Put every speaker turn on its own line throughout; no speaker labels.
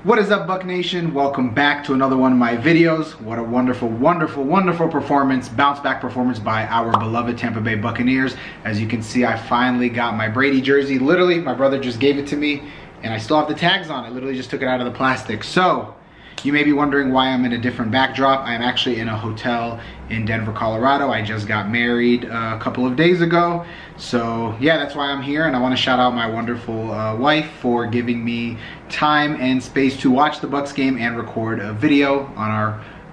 What is up, Buck Nation? Welcome back to another one of my videos. What a wonderful, wonderful, wonderful performance, bounce back performance by our beloved Tampa Bay Buccaneers. As you can see, I finally got my Brady jersey. Literally, my brother just gave it to me and I still have the tags on it. Literally just took it out of the plastic. So, you may be wondering why I'm in a different backdrop. I'm actually in a hotel in Denver, Colorado. I just got married a couple of days ago. So yeah, that's why I'm here, and I want to shout out my wonderful wife for giving me time and space to watch the Bucs game and record a video on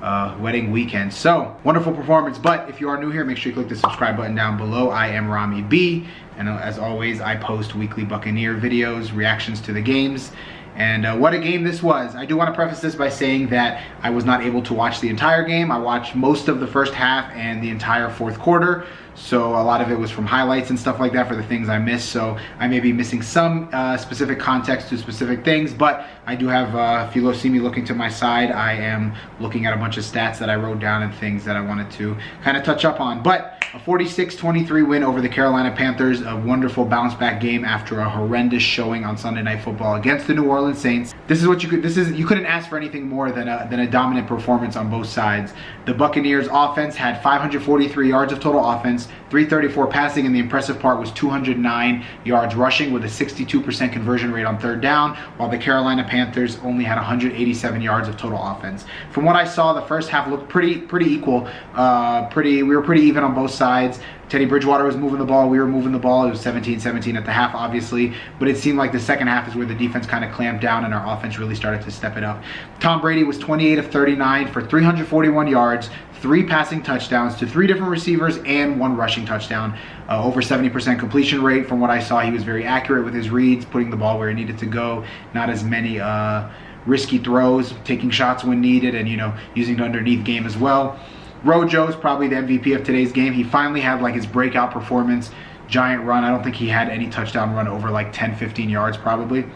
our wedding weekend. So, wonderful performance. But if you are new here, make sure you click the subscribe button down below. I am Rami B, and as always, I post weekly Buccaneer videos, reactions to the games. And what a game this was. I do want to preface this by saying that I was not able to watch the entire game. I watched most of the first half and the entire fourth quarter. So a lot of it was from highlights and stuff like that for the things I missed. So I may be missing some specific context to specific things, but I do have, if you see me looking to my side, I am looking at a bunch of stats that I wrote down and things that I wanted to kind of touch up on. But a 46-23 win over the Carolina Panthers, a wonderful bounce back game after a horrendous showing on Sunday Night Football against the New Orleans Saints. This is what you couldn't ask for anything more than a dominant performance on both sides. The Buccaneers offense had 543 yards of total offense, 334 passing, and the impressive part was 209 yards rushing with a 62% conversion rate on third down, while the Carolina Panthers only had 187 yards of total offense. From what I saw, the first half looked pretty equal. We were pretty even on both sides. Teddy Bridgewater was moving the ball, we were moving the ball. It was 17-17 at the half, obviously, but it seemed like the second half is where the defense kind of clamped down and our offense really started to step it up. Tom Brady was 28 of 39 for 341 yards, 3 passing touchdowns to 3 different receivers and 1 rushing touchdown. Over 70% completion rate. From what I saw, he was very accurate with his reads, putting the ball where it needed to go. Not as many risky throws, taking shots when needed, and using the underneath game as well. Rojo's probably the MVP of today's game. He finally had like his breakout performance, giant run. I don't think he had any touchdown run over like 10-15 yards probably.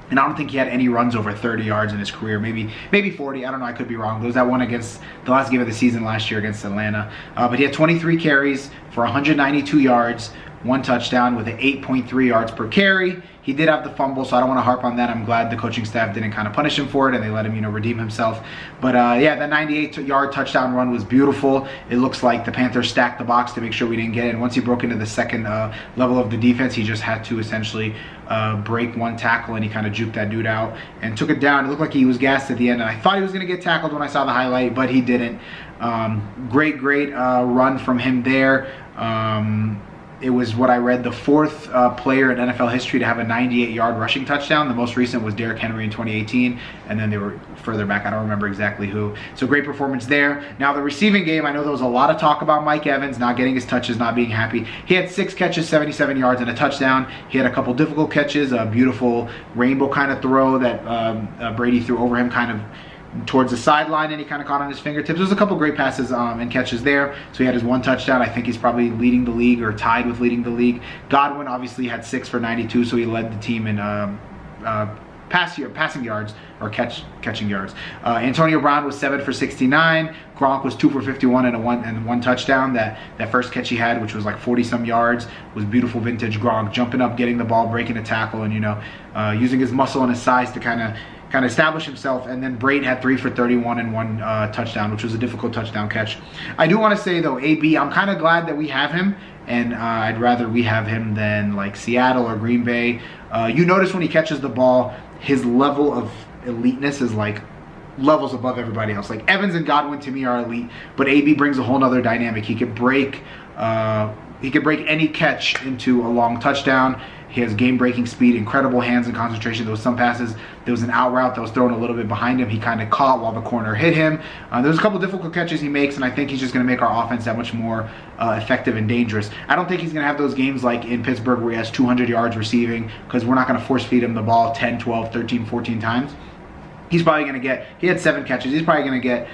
And I don't think he had any runs over 30 yards in his career. Maybe 40. I don't know. I could be wrong. There was that one against the last game of the season last year against Atlanta. But he had 23 carries for 192 yards, 1 touchdown with an 8.3 yards per carry. He did have the fumble, so I don't want to harp on that. I'm glad the coaching staff didn't kind of punish him for it and they let him, redeem himself. But yeah, that 98-yard touchdown run was beautiful. It looks like the Panthers stacked the box to make sure we didn't get it. And once he broke into the second level of the defense, he just had to essentially break 1 tackle, and he kind of juked that dude out and took it down. It looked like he was gassed at the end, and I thought he was going to get tackled when I saw the highlight, but he didn't. Great run from him there. It was, what I read, the 4th player in NFL history to have a 98-yard rushing touchdown. The most recent was Derrick Henry in 2018, and then they were further back. I don't remember exactly who. So great performance there. Now the receiving game, I know there was a lot of talk about Mike Evans not getting his touches, not being happy. He had 6 catches, 77 yards, and a touchdown. He had a couple difficult catches, a beautiful rainbow kind of throw that Brady threw over him kind of towards the sideline, and he kind of caught on his fingertips. There's a couple great passes and catches there. So he had his 1 touchdown. I think he's probably leading the league or tied with leading the league. Godwin obviously had 6 for 92, so he led the team in passing yards or catching yards. Antonio Brown was 7 for 69. Gronk was 2 for 51 and one touchdown. That first catch he had, which was like 40-some yards, was beautiful vintage Gronk, jumping up, getting the ball, breaking a tackle, and using his muscle and his size to kind of establish himself. And then Brady had 3 for 31 and 1 touchdown, which was a difficult touchdown catch. I do want to say though, AB, I'm kind of glad that we have him, and I'd rather we have him than like Seattle or Green Bay. You notice when he catches the ball, his level of eliteness is like levels above everybody else. Like Evans and Godwin to me are elite, but AB brings a whole nother dynamic. He could break any catch into a long touchdown. He has game-breaking speed, incredible hands and concentration. There was some passes, there was an out route that was thrown a little bit behind him. He kind of caught while the corner hit him. There's a couple difficult catches he makes, and I think he's just going to make our offense that much more effective and dangerous. I don't think he's going to have those games like in Pittsburgh where he has 200 yards receiving, because we're not going to force feed him the ball 10, 12, 13, 14 times. He's probably going to get, he had 7 catches, he's probably going to get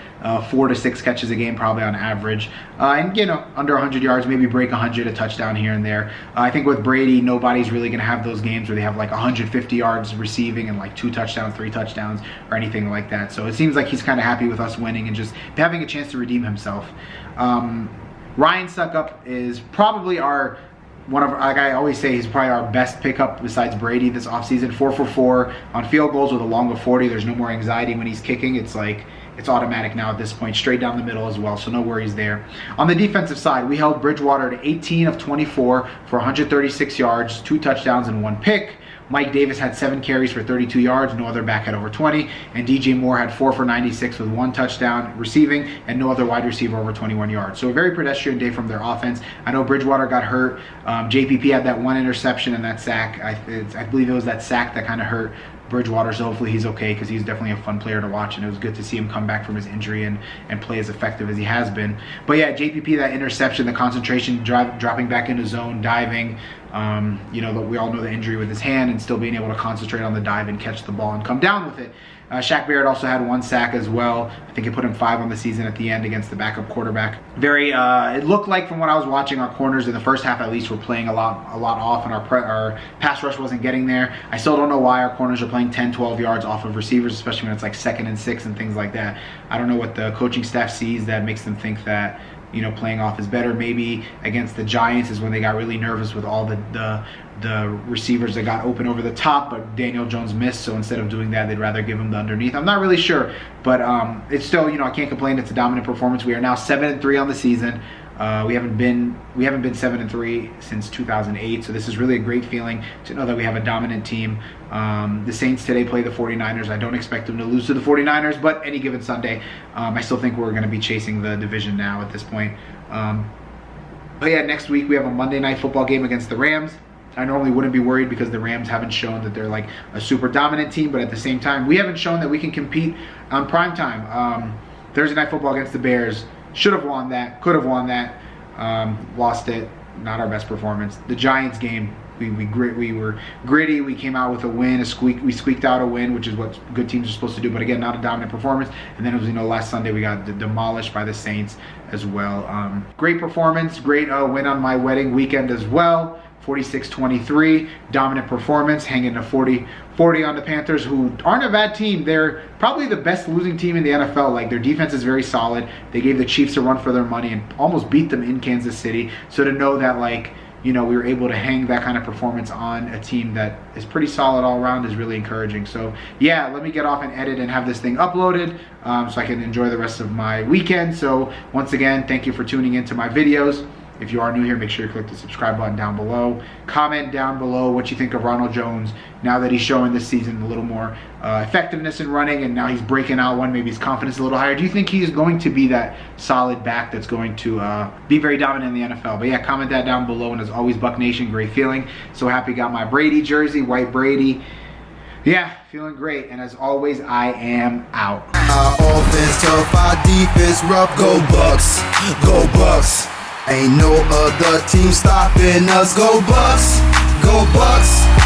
4 to 6 catches a game probably on average. And under 100 yards, maybe break 100, a touchdown here and there. I think with Brady, nobody's really going to have those games where they have like 150 yards receiving and like 2 touchdowns, 3 touchdowns, or anything like that. So it seems like he's kind of happy with us winning and just having a chance to redeem himself. Ryan Suckup is probably our like I always say, he's probably our best pickup besides Brady this offseason. 4 for 4 on field goals with a long of 40. There's no more anxiety when he's kicking. It's like, it's automatic now at this point, straight down the middle as well, so no worries there. On the defensive side, we held Bridgewater to 18 of 24 for 136 yards, 2 touchdowns, and 1 pick. Mike Davis had 7 carries for 32 yards, no other back had over 20, and DJ Moore had 4 for 96 with 1 touchdown receiving, and no other wide receiver over 21 yards. So a very pedestrian day from their offense. I know Bridgewater got hurt. JPP had that 1 interception and that sack. I believe it was that sack that kind of hurt Bridgewater, so hopefully he's okay, because he's definitely a fun player to watch, and it was good to see him come back from his injury and play as effective as he has been. But yeah, JPP, that interception, the concentration, dropping back into zone, diving, you know, we all know the injury with his hand, and still being able to concentrate on the dive and catch the ball and come down with it. Shaq Barrett also had 1 sack as well. I think it put him 5 on the season at the end against the backup quarterback. It looked like, from what I was watching, our corners in the first half at least were playing a lot off, and our pass rush wasn't getting there. I still don't know why our corners are playing 10, 12 yards off of receivers, especially when it's like 2nd and 6 and things like that. I don't know what the coaching staff sees that makes them think that, you know, playing off is better. Maybe against the Giants is when they got really nervous with all the receivers that got open over the top, but Daniel Jones missed, so instead of doing that, they'd rather give him the underneath. I'm not really sure, but it's still, you know, I can't complain. It's a dominant performance. We are now 7-3 on the season. We haven't been 7-3 since 2008, so this is really a great feeling to know that we have a dominant team. The Saints today play the 49ers. I don't expect them to lose to the 49ers, but any given Sunday, I still think we're going to be chasing the division now at this point. But yeah, next week we have a Monday Night Football game against the Rams. I normally wouldn't be worried because the Rams haven't shown that they're like a super dominant team, but at the same time, we haven't shown that we can compete on prime time. Thursday Night Football against the Bears, should have won that, could have won that, lost it, not our best performance. The Giants game, we were gritty, we came out with a win, we squeaked out a win, which is what good teams are supposed to do, but again, not a dominant performance. And then it was, you know, last Sunday we got demolished by the Saints as well. Great performance, great win on my wedding weekend as well. 46-23, dominant performance, hanging to 40 on the Panthers, who aren't a bad team. They're probably the best losing team in the NFL. Like, their defense is very solid. They gave the Chiefs a run for their money and almost beat them in Kansas City. So to know that, like, you know, we were able to hang that kind of performance on a team that is pretty solid all around is really encouraging. So yeah, let me get off and edit and have this thing uploaded so I can enjoy the rest of my weekend. So once again, thank you for tuning into my videos. If you are new here, make sure you click the subscribe button down below. Comment down below what you think of Ronald Jones now that he's showing this season a little more effectiveness in running, and now he's breaking out one. Maybe his confidence is a little higher. Do you think he's going to be that solid back that's going to be very dominant in the NFL? But yeah, comment that down below. And as always, Buck Nation, great feeling. So happy got my Brady jersey, white Brady. Yeah, feeling great. And as always, I am out.
Our offense tough, our defense rough. Go Bucks, go Bucks. Ain't no other team stopping us. Go Bucks, go Bucks.